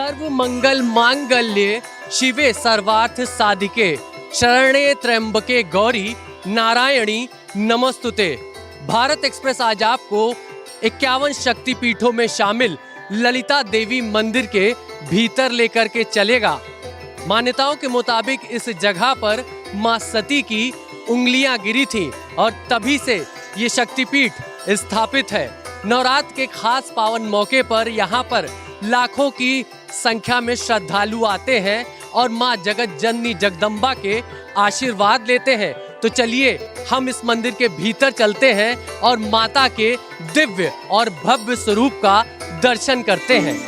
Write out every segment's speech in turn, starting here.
सर्व मंगल मांगल्ये शिवे सर्वार्थ साधिके शरण्ये त्र्यंबके गौरी नारायणी नमस्तुते। भारत एक्सप्रेस आज आपको 51 शक्तिपीठों में शामिल ललिता देवी मंदिर के भीतर लेकर के चलेगा। मान्यताओं के मुताबिक इस जगह पर मां सती की उंगलियां गिरी थीं और तभी से ये शक्तिपीठ स्थापित है। नवरात्र के खास पावन मौके पर यहाँ पर लाखों की संख्या में श्रद्धालु आते हैं और मां जगत जननी जगदम्बा के आशीर्वाद लेते हैं। तो चलिए हम इस मंदिर के भीतर चलते हैं और माता के दिव्य और भव्य स्वरूप का दर्शन करते हैं।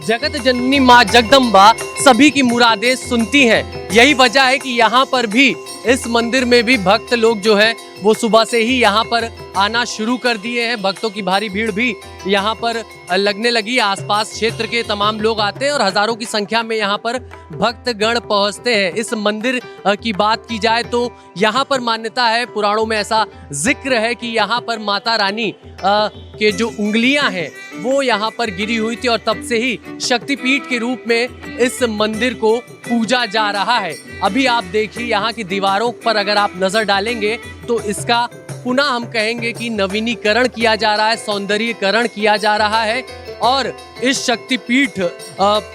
जगत जननी माँ जगदम्बा सभी की मुरादें सुनती हैं। यही वजह है कि यहाँ पर भी इस मंदिर में भी भक्त लोग जो है वो सुबह से ही यहाँ पर आना शुरू कर दिए हैं। भक्तों की भारी भीड़ भी यहाँ पर लगने लगी। आसपास क्षेत्र के तमाम लोग आते हैं और हजारों की संख्या में यहाँ पर भक्तगण पहुँचते हैं। इस मंदिर की बात की जाए तो यहाँ पर मान्यता है, पुराणों में ऐसा जिक्र है कि यहाँ पर माता रानी के जो उंगलियां हैं वो यहाँ पर गिरी हुई थी और तब से ही शक्तिपीठ के रूप में इस मंदिर को पूजा जा रहा है। अभी आप देखिए यहाँ की दीवारों पर अगर आप नजर डालेंगे तो इसका पुनः हम कहेंगे कि नवीनीकरण किया जा रहा है, सौंदर्यीकरण किया जा रहा है और इस शक्तिपीठ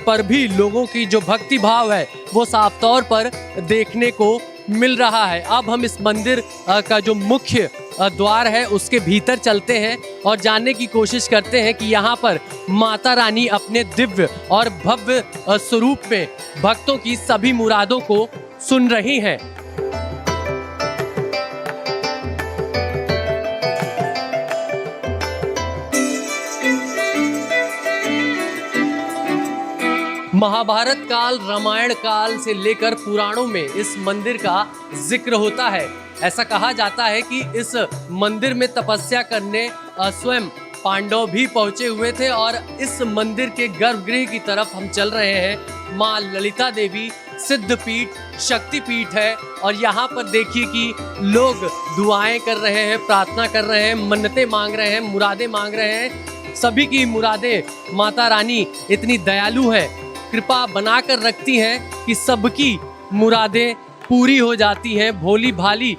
पर भी लोगों की जो भक्ति भाव है वो साफ तौर पर देखने को मिल रहा है। अब हम इस मंदिर का जो मुख्य द्वार है उसके भीतर चलते हैं और जानने की कोशिश करते हैं कि यहाँ पर माता रानी अपने दिव्य और भव्य स्वरूप में भक्तों की सभी मुरादों को सुन रही हैं। महाभारत काल, रामायण काल से लेकर पुराणों में इस मंदिर का जिक्र होता है। ऐसा कहा जाता है कि इस मंदिर में तपस्या करने स्वयं पांडव भी पहुंचे हुए थे और इस मंदिर के गर्भगृह की तरफ हम चल रहे हैं। मां ललिता देवी सिद्धपीठ शक्तिपीठ है और यहाँ पर देखिए कि लोग दुआएं कर रहे हैं, प्रार्थना कर रहे हैं, मन्नतें मांग रहे हैं, मुरादें मांग रहे हैं। सभी की मुरादें माता रानी इतनी दयालु है, कृपा बनाकर रखती हैं कि सबकी मुरादें पूरी हो जाती हैं। भोली भाली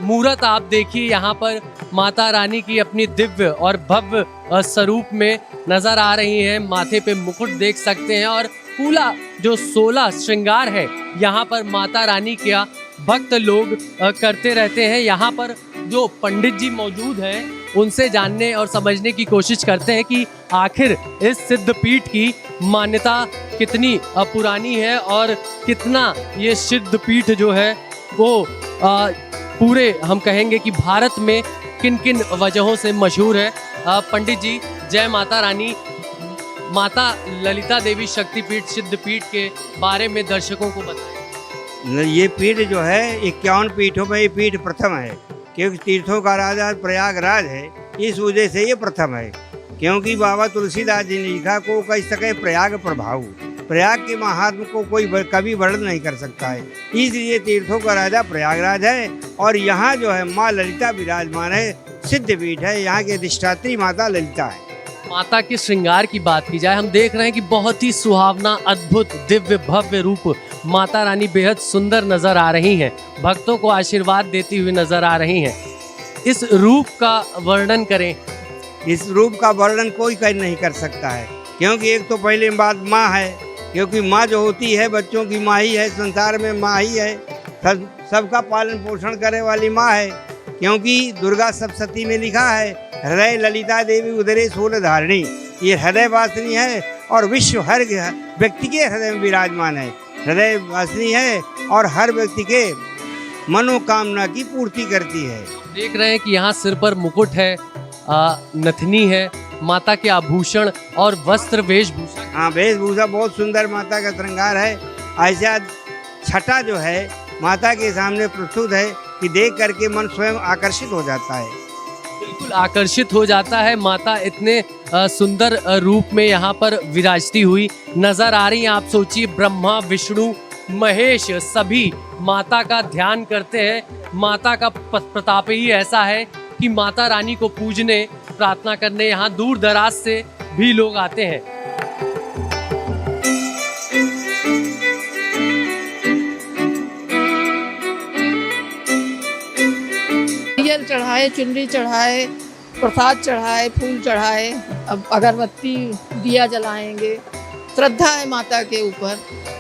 मूरत आप देखिए यहाँ पर माता रानी की अपनी दिव्य और भव्य स्वरूप में नजर आ रही हैं। माथे पे मुकुट देख सकते हैं और पूरा जो 16 श्रृंगार है यहाँ पर माता रानी का भक्त लोग करते रहते हैं। यहाँ पर जो पंडित जी मौजूद हैं उनसे जानने और समझने की कोशिश करते हैं कि आखिर इस सिद्धपीठ की मान्यता कितनी पुरानी है और कितना ये सिद्धपीठ जो है वो पूरे हम कहेंगे कि भारत में किन किन वजहों से मशहूर है। पंडित जी जय माता रानी। माता ललिता देवी शक्तिपीठ सिद्धपीठ के बारे में दर्शकों को बताएं। ये पीठ जो है 51 पीठों में ये पीठ प्रथम है, क्योंकि तीर्थों का राजा प्रयागराज है, इस वजह से ये प्रथम है। क्योंकि बाबा तुलसीदास जी ने लिखा को कह सके प्रयाग प्रभाव, प्रयाग के महात्म को कोई कभी वर्णन नहीं कर सकता है, इसलिए तीर्थों का राजा प्रयागराज है। और यहाँ जो है माँ ललिता विराजमान है, सिद्धपीठ है, यहाँ की अधिष्ठात्री माता ललिता है। माता के श्रृंगार की बात की जाए, हम देख रहे हैं कि बहुत ही सुहावना, अद्भुत, दिव्य भव्य रूप माता रानी बेहद सुंदर नजर आ रही हैं, भक्तों को आशीर्वाद देती हुई नजर आ रही हैं। इस रूप का वर्णन करें। इस रूप का वर्णन कोई कर नहीं कर सकता है, क्योंकि एक तो पहले बात माँ है, क्योंकि माँ जो होती है बच्चों की माँ ही है, संसार में माँ ही है, सबका पालन पोषण करने वाली माँ है। क्योंकि दुर्गा सप्तशती में लिखा है हृदय ललिता देवी उदरे सोल धारिणी, ये हृदय वासिनी है और विश्व हर व्यक्ति के हृदय में विराजमान है, हृदय वासिनी है और हर व्यक्ति के मनोकामना की पूर्ति करती है। देख रहे हैं कि यहाँ सिर पर मुकुट है, नथनी है, माता के आभूषण और वस्त्र वेशभूषा। हाँ, वेशभूषा बहुत सुंदर माता का श्रृंगार है। ऐसा छटा जो है माता के सामने प्रस्तुत है कि देख करके मन स्वयं आकर्षित हो जाता है। बिल्कुल आकर्षित हो जाता है। माता इतने सुंदर रूप में यहाँ पर विराजती हुई नजर आ रही हैं। आप सोचिए, ब्रह्मा विष्णु महेश सभी माता का ध्यान करते हैं। माता का प्रताप ही ऐसा है कि माता रानी को पूजने, प्रार्थना करने यहाँ दूर दराज से भी लोग आते हैं। नारियल चढ़ाए, चुनरी चढ़ाए, प्रसाद चढ़ाए, फूल चढ़ाए, अब अगरबत्ती दिया जलाएंगे। श्रद्धा है माता के ऊपर।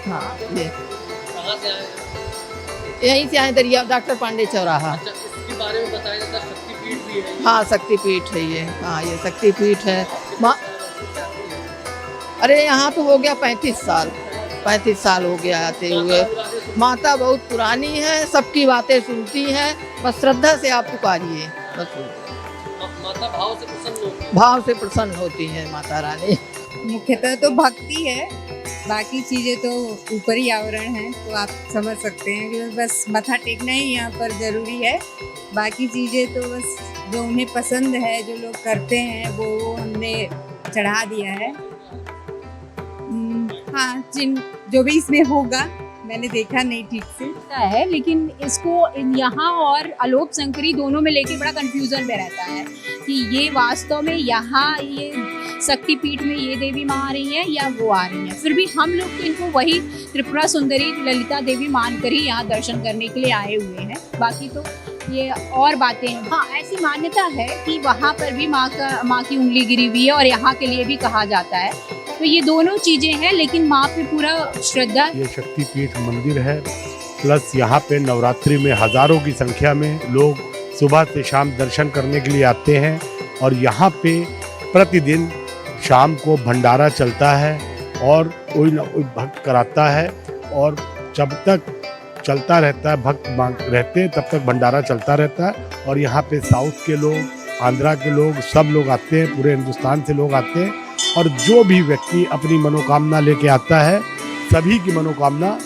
हाँ, ये कहाँ से आए? यहीं से आए, दरिया डॉक्टर पांडे चौराहा। अच्छा, इसके बारे में बताया जाता है, शक्तिपीठ भी है। हाँ, शक्तिपीठ है ये। हाँ, ये शक्तिपीठ है। अरे यहाँ तो हो गया 35 साल, 35 साल हो गया आते हुए। माता बहुत पुरानी है, सबकी बातें सुनती है, बस श्रद्धा से आप पुकारिए, बस माता भाव से प्रसन्न होती है। भाव से प्रसन्न होती है माता रानी। मुख्यतः तो भक्ति है, बाकी चीज़ें तो ऊपरी आवरण है, तो आप समझ सकते हैं कि बस मत्था टेकना ही यहाँ पर ज़रूरी है। बाकी चीज़ें तो बस जो उन्हें पसंद है, जो लोग करते हैं वो हमने चढ़ा दिया है। हाँ, जो भी इसमें होगा, मैंने देखा नहीं ठीक से है, लेकिन इसको यहाँ और आलोक शंकरी दोनों में लेके बड़ा कंफ्यूजन में रहता है कि ये वास्तव में यहाँ ये शक्तिपीठ में ये देवी माँ आ रही है या वो आ रही है। फिर भी हम लोग तो इनको वही त्रिपुरा सुंदरी ललिता देवी मानकर ही यहाँ दर्शन करने के लिए आए हुए हैं। बाकी तो ये और बातें हैं। हाँ, ऐसी मान्यता है कि वहाँ पर भी माँ की उंगली गिरी हुई है और यहाँ के लिए भी कहा जाता है। तो ये दोनों चीजें हैं, लेकिन माँ पे पूरा श्रद्धा। ये शक्तिपीठ मंदिर है, प्लस यहाँ पे नवरात्रि में हजारों की संख्या में लोग सुबह से शाम दर्शन करने के लिए आते हैं। और यहाँ पे प्रतिदिन शाम को भंडारा चलता है और कोई ना कोई भक्त कराता है, और जब तक चलता रहता है, भक्त रहते हैं तब तक भंडारा चलता रहता है। और यहाँ पे साउथ के लोग, आंध्रा के लोग, सब लोग आते हैं, पूरे हिंदुस्तान से लोग आते हैं। और जो भी व्यक्ति अपनी मनोकामना लेके आता है, सभी की मनोकामना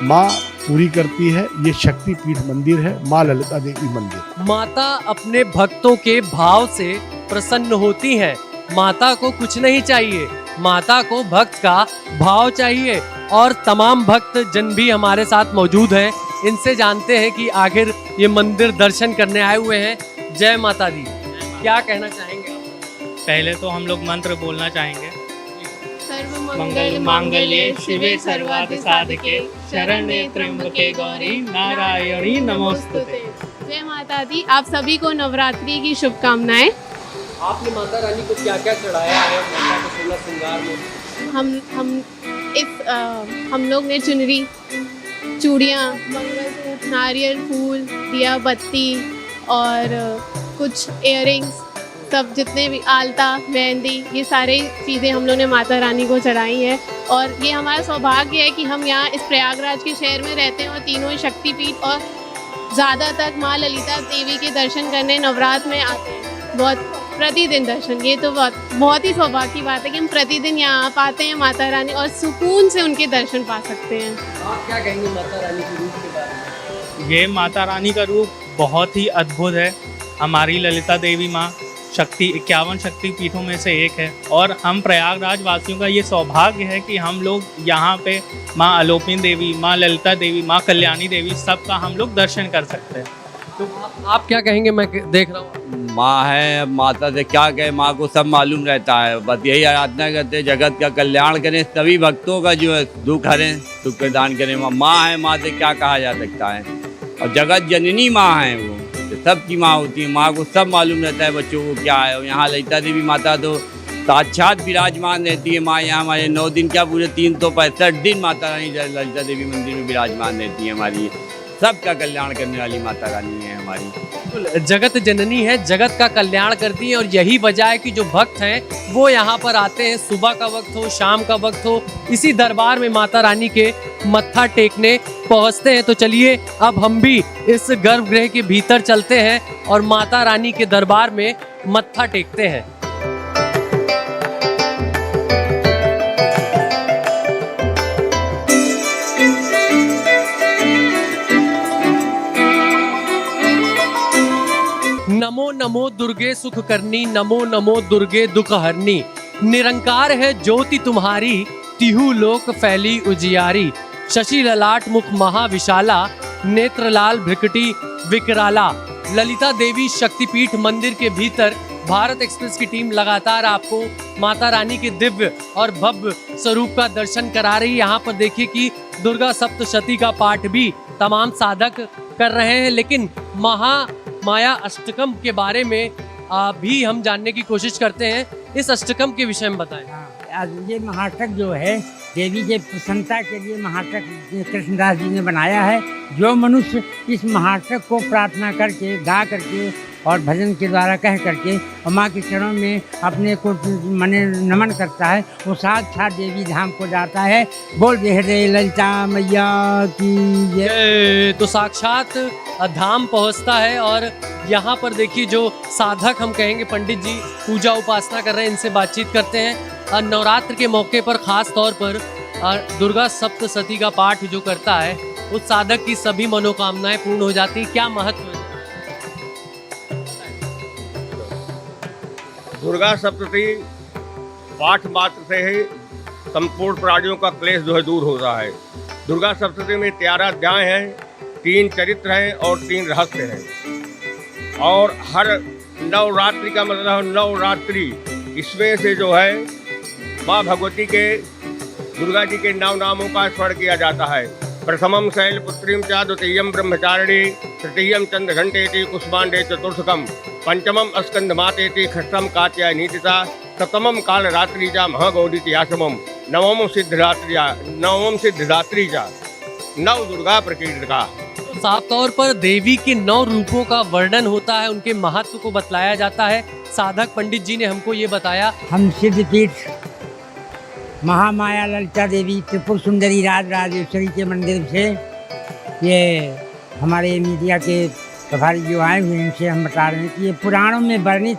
माँ पूरी करती है। ये शक्तिपीठ मंदिर है, माँ ललिता देवी मंदिर। माता अपने भक्तों के भाव से प्रसन्न होती हैं। माता को कुछ नहीं चाहिए, माता को भक्त का भाव चाहिए। और तमाम भक्त जन भी हमारे साथ मौजूद हैं, इनसे जानते हैं कि आखिर ये मंदिर दर्शन करने आए हुए हैं। जय माता दी, क्या कहना चाहेंगे आप? पहले तो हम लोग मंत्र बोलना चाहेंगे। सर्वमंगल मांगल्ये शिवे सर्वार्थ साधके शरण्ये त्र्यंबके गौरी नारायणी नमोस्तुते। जय माता दी। आप सभी को नवरात्रि की शुभकामनाएं। आपने माता रानी को क्या क्या चढ़ाया है माता के 16 श्रृंगार में? हम लोग ने चुनरी, चूड़ियाँ, मंगलसूत्र, नारियल, फूल, दिया बत्ती और कुछ इयररिंग्स, सब जितने भी आलता, मेहंदी, ये सारी चीज़ें हम लोग ने माता रानी को चढ़ाई है। और ये हमारा सौभाग्य है कि हम यहाँ इस प्रयागराज के शहर में रहते हैं और तीनों ही शक्तिपीठ और ज़्यादातर माँ ललिता देवी के दर्शन करने नवरात्र में आते हैं। बहुत प्रतिदिन दर्शन, ये तो बहुत ही सौभाग्य की बात है कि हम प्रतिदिन यहाँ आ पाते हैं माता रानी और सुकून से उनके दर्शन पा सकते हैं। आप क्या कहेंगे माता रानी के रूप के बारे में? ये माता रानी का रूप बहुत ही अद्भुत है। हमारी ललिता देवी माँ 51 शक्तिपीठों में से एक है, और हम प्रयागराज वासियों का ये सौभाग्य है कि हम लोग यहाँ पे माँ आलोपनी देवी, माँ ललिता देवी, माँ कल्याणी देवी, सबका हम लोग दर्शन कर सकते हैं। तो आप क्या कहेंगे? मैं देख रहा हूँ माँ है, माता से क्या कहे, माँ को सब मालूम रहता है। बस यही आराधना करते हैं, जगत का कल्याण करें, सभी भक्तों का जो है दुख हरें, दुख का दान करें। माँ है, माँ से क्या कहा जा सकता है। और जगत जननी माँ है, वो सबकी माँ होती है। माँ को सब मालूम रहता है बच्चों को क्या है। और यहाँ ललिता देवी माता तो साक्षात विराजमान रहती है। माँ यहाँ हमारे 9 दिन क्या पूरे 365 दिन माता रानी ललिता देवी मंदिर में विराजमान रहती है। हमारी सबका कल्याण करने वाली माता रानी है हमारी। जगत जननी है, जगत का कल्याण करती है। और यही वजह है कि जो भक्त हैं वो यहाँ पर आते हैं, सुबह का वक्त हो, शाम का वक्त हो, इसी दरबार में माता रानी के मत्था टेकने पहुँचते हैं। तो चलिए अब हम भी इस गर्भगृह के भीतर चलते हैं और माता रानी के दरबार में मत्था टेकते हैं। नमो नमो दुर्गे सुख करनी, नमो नमो दुर्गे दुख हरनी। निरंकार है ज्योति तुम्हारी, तिहु लोक फैली उजियारी। शशि ललाट मुख महाविशाला, नेत्रलाल भ्रिकटी विकराला। ललिता देवी शक्तिपीठ मंदिर के भीतर भारत एक्सप्रेस की टीम लगातार आपको माता रानी के दिव्य और भव्य स्वरूप का दर्शन करा रही है। यहाँ पर देखिए कि दुर्गा सप्तशती का पाठ भी तमाम साधक कर रहे हैं, लेकिन महामाया अष्टकम के बारे में भी हम जानने की कोशिश करते हैं। इस अष्टकम के विषय में बताएं। आज ये महाष्टक जो है देवी के प्रसन्नता के लिए महाष्टक कृष्णदास जी ने बनाया है। जो मनुष्य इस महाष्टक को प्रार्थना करके, गा करके और भजन के द्वारा कह करके और माँ के चरणों में अपने को मने नमन करता है, वो साक्षात देवी धाम को जाता है। बोल दे ललिता मैया की जय। तो साक्षात धाम पहुंचता है। और यहाँ पर देखिए जो साधक हम कहेंगे पंडित जी पूजा उपासना कर रहे हैं, इनसे बातचीत करते हैं। नवरात्र के मौके पर खास तौर पर दुर्गा सप्तशती का पाठ जो करता है उस साधक की सभी मनोकामनाएं पूर्ण हो जाती है। क्या महत्व है? दुर्गा सप्तशती पाठ मात्र से ही संपूर्ण प्राणियों का क्लेश जो है दूर होता है। दुर्गा सप्तशती में 13 अध्याय हैं, 3 चरित्र हैं और 3 रहस्य हैं। और हर नवरात्रि का मतलब नवरात्रि, इसमें से जो है माँ भगवती के दुर्गा जी के 9 नामों का स्मरण किया जाता है। प्रथमम शैलपुत्रीं च, द्वितीयं ब्रह्मचारिणी, तृतीयं चंद्रघंटेति कुष्मांडे चतुर्थकम, पंचमम स्कंदमातेति, षष्ठम कात्यायनीतिता, सप्तमम कालरात्रिजा महागौरीत्याशमम, नवमम सिद्धिदात्रीजा। 9 दुर्गा प्रकीर्तिका। साफ तौर पर देवी के 9 रूपों का वर्णन होता है, उनके महत्व को बतलाया जाता है। साधक पंडित जी ने हमको ये बताया। हम सिद्धपीठ महामाया ललिता देवी त्रिपुर सुंदरी राजेश्वरी के मंदिर से, ये हमारे मीडिया के प्रभारी जो आए हुए हैं इनसे हम बता रहे हैं कि ये पुराणों में वर्णित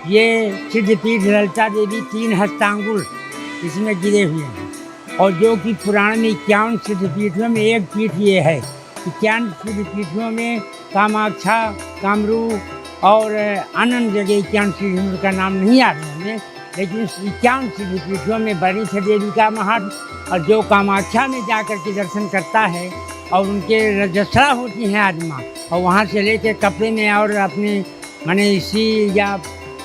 ये सिद्धपीठ ललिता देवी 3 हस्तांगुल इसमें गिरे हुए हैं। और जो कि पुराण में 51 सिद्धपीठों में एक पीठ ये है। 51 सिद्धपीठों में कामाक्षा, कामरूप और अनंत जगह 51 सिद्धपीठों का नाम नहीं आ रहा हमें, लेकिन 51 सिद्धपीठों में वर्णित है देवी का महत्व। और जो कामाक्षा में जाकर के दर्शन करता है और उनके रजस्रा होती हैं आत्मा, और वहाँ से लेकर कपड़े में और अपने माने इसी या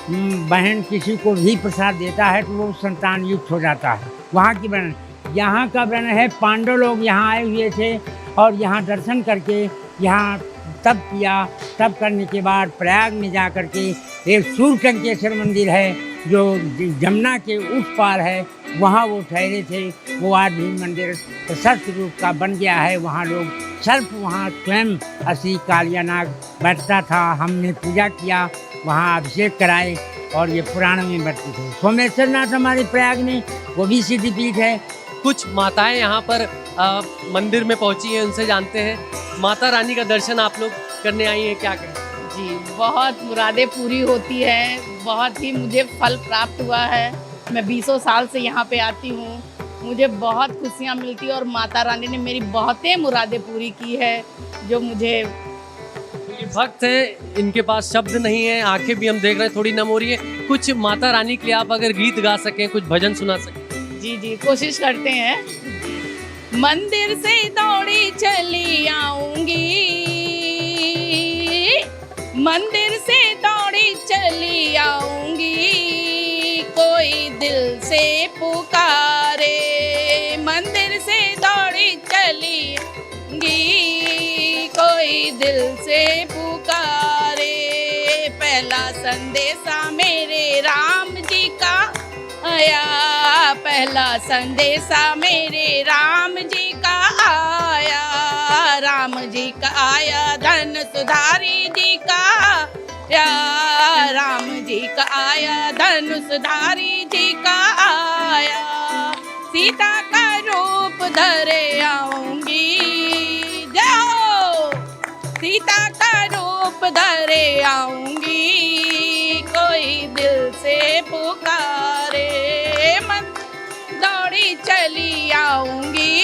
बहन किसी को भी प्रसाद देता है तो वो संतान युक्त हो जाता है। वहाँ की वर्णन, यहाँ का वर्णन है पांडव लोग यहाँ आए हुए थे और यहाँ दर्शन करके यहाँ तप किया। तप करने के बाद प्रयाग में जा कर के एक सूर्यटंकेश्वर मंदिर है जो जमुना के उस पार है, वहाँ वो ठहरे थे। वो आज भी मंदिर प्रशस्त रूप का बन गया है। वहाँ लोग सर्प वहाँ स्वयं असली कालियानाग बैठता था। हमने पूजा किया, वहाँ अभिषेक कराए और ये पुराण में बैठते थे। सोमेश्वर नाथ हमारे प्रयाग में, वो भी सिद्धपीठ है। कुछ माताएं यहाँ पर मंदिर में पहुँची हैं, उनसे जानते हैं। माता रानी का दर्शन आप लोग करने आई हैं, क्या कहें? जी, बहुत मुरादें पूरी होती है। बहुत ही मुझे फल प्राप्त हुआ है। मैं 20 साल से यहाँ पे आती हूँ, मुझे बहुत खुशियाँ मिलती है और माता रानी ने मेरी बहुतें मुरादें पूरी की है जो मुझे। ये भक्त हैं, इनके पास शब्द नहीं है, आंखें भी हम देख रहे हैं थोड़ी नम हो रही है। कुछ माता रानी के लिए आप अगर गीत गा सकें, कुछ भजन सुना सकें। जी जी, कोशिश करते हैं। मंदिर से दौड़ी चली आऊंगी, मंदिर से दौड़ी चली आऊंगी, कोई दिल से पुकारे। मंदिर से दौड़ी चली आऊंगी, कोई दिल से पुकारे। पहला संदेशा मेरे राम जी का आया, पहला संदेशा मेरे राम जी का आया। राम जी का आया, धन सुधारी जी का आया। राम जी का आया, धन सुधारी जी का आया। सीता का रूप धरे आऊंगी, जाओ सीता का रूप धरे आऊंगी, कोई दिल से पुकारे। मन दौड़ी चली आऊंगी,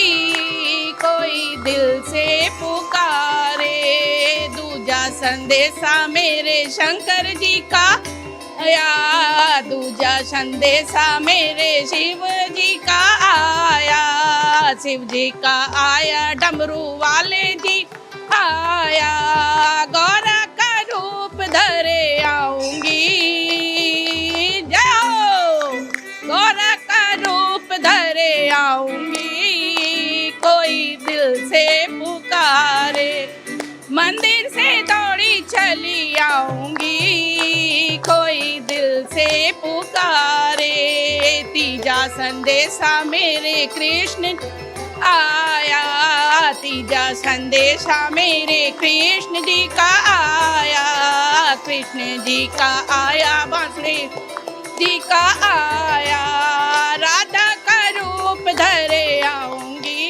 कोई दिल से पुकारे। दूजा संदेशा मेरे शंकर जी का आया, दूजा संदेशा मेरे शिव जी का आया, शिव जी का आया, डमरू वाले जी आया, गौरा का रूप धरे आऊंगी, जाओ गौरा का रूप धरे आऊंगी, कोई दिल से पुकारे, मंदिर से दौड़ी चली आऊंगी, कोई दिल से पुकारे, तीजा संदेशा मेरे कृष्ण आया, तीजा संदेशा मेरे कृष्ण जी का आया, कृष्ण जी का आया, बांसुरी जी का आया, राधा का रूप धरे आऊंगी,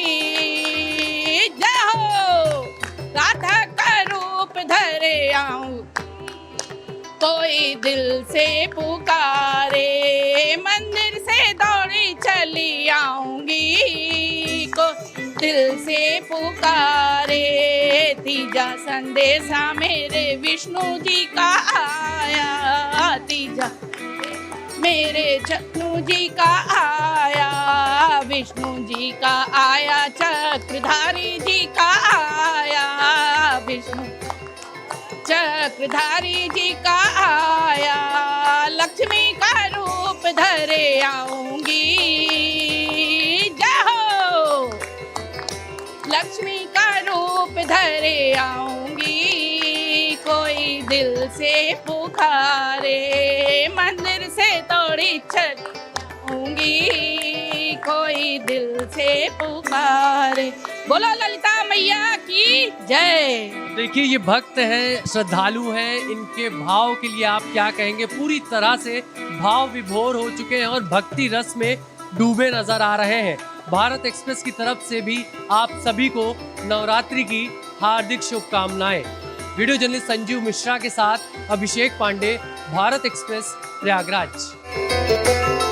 जाओ राधा का रूप धरे आऊं, कोई दिल से पुकारे, मंदिर से दौड़ी चली आऊंगी, को दिल से पुकारे, तीजा संदेशा मेरे विष्णु जी का आया, तीजा मेरे विष्णु जी का आया, विष्णु जी का आया, चक्रधारी जी का आया, विष्णु चक्रधारी जी का आया, लक्ष्मी का रूप धरे आऊंगी, जाओ लक्ष्मी का रूप धरे आऊंगी, कोई दिल से पुकारे, मंदिर से दौड़ी चली आऊंगी, कोई दिल से पुकारे, बोलो ललिता मैया की जय। देखिए ये भक्त हैं, श्रद्धालु हैं, इनके भाव के लिए आप क्या कहेंगे? पूरी तरह से भाव विभोर हो चुके हैं और भक्ति रस में डूबे नजर आ रहे हैं। भारत एक्सप्रेस की तरफ से भी आप सभी को नवरात्रि की हार्दिक शुभकामनाएं। वीडियो जर्नलिस्ट संजीव मिश्रा के साथ अभिषेक पांडे, भारत एक्सप्रेस, प्रयागराज।